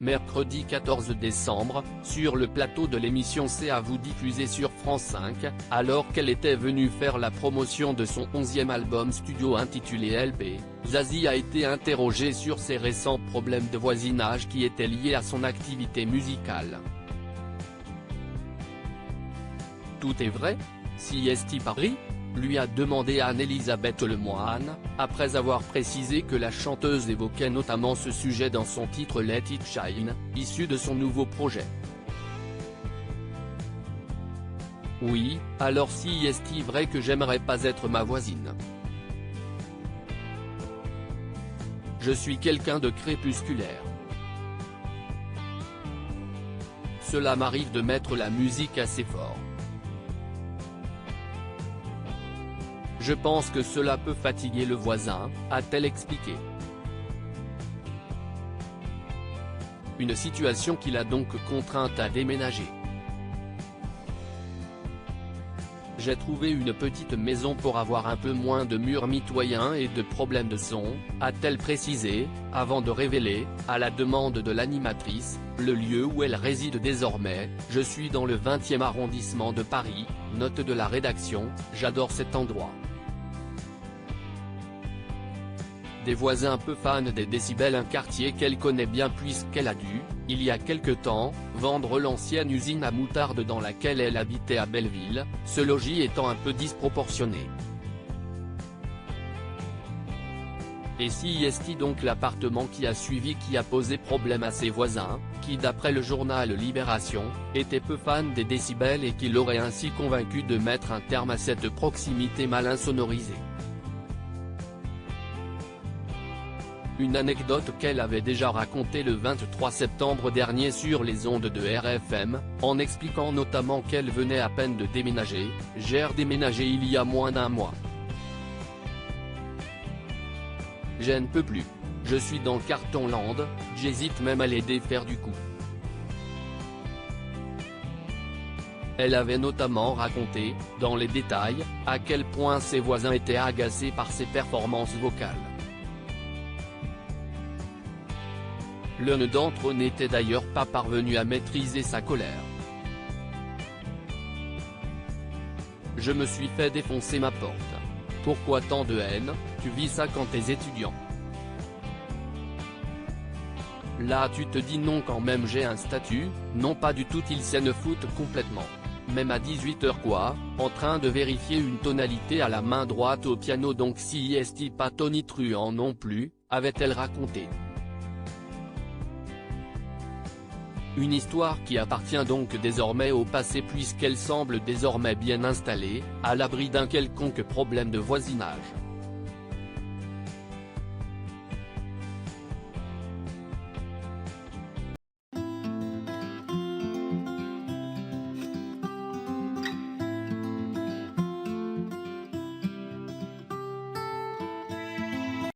Mercredi 14 décembre, sur le plateau de l'émission C'est à vous diffusée sur France 5, alors qu'elle était venue faire la promotion de son 11e album studio intitulé LP, Zazie a été interrogée sur ses récents problèmes de voisinage qui étaient liés à son activité musicale. Tout est vrai ? CST Paris ? Lui a demandé Anne-Elisabeth Lemoine, après avoir précisé que la chanteuse évoquait notamment ce sujet dans son titre Let It Shine, issu de son nouveau projet. Oui, alors si est-il vrai que j'aimerais pas être ma voisine. Je suis quelqu'un de crépusculaire. Cela m'arrive de mettre la musique assez fort. Je pense que cela peut fatiguer le voisin, a-t-elle expliqué. Une situation qui l'a donc contrainte à déménager. J'ai trouvé une petite maison pour avoir un peu moins de murs mitoyens et de problèmes de son, a-t-elle précisé, avant de révéler, à la demande de l'animatrice, le lieu où elle réside désormais. Je suis dans le 20e arrondissement de Paris, note de la rédaction, j'adore cet endroit. Des voisins peu fans des décibels, un quartier qu'elle connaît bien puisqu'elle a dû, il y a quelque temps, vendre l'ancienne usine à moutarde dans laquelle elle habitait à Belleville, ce logis étant un peu disproportionné. Et si est-il donc l'appartement qui a suivi qui a posé problème à ses voisins, qui d'après le journal Libération, étaient peu fans des décibels et qui l'auraient ainsi convaincu de mettre un terme à cette proximité mal insonorisée. Une anecdote qu'elle avait déjà racontée le 23 septembre dernier sur les ondes de RFM, en expliquant notamment qu'elle venait à peine de déménager, j'ai redéménagé il y a moins d'un mois. Je ne peux plus. Je suis dans le cartonland, j'hésite même à les défaire du coup. Elle avait notamment raconté, dans les détails, à quel point ses voisins étaient agacés par ses performances vocales. L'un d'entre eux n'était d'ailleurs pas parvenu à maîtriser sa colère. Je me suis fait défoncer ma porte. Pourquoi tant de haine, tu vis ça quand t'es étudiant. Là tu te dis non quand même j'ai un statut, non pas du tout ils s'en foutent complètement. Même à 18h quoi, en train de vérifier une tonalité à la main droite au piano donc si est-il pas tonitruant non plus, avait-elle raconté. Une histoire qui appartient donc désormais au passé puisqu'elle semble désormais bien installée, à l'abri d'un quelconque problème de voisinage.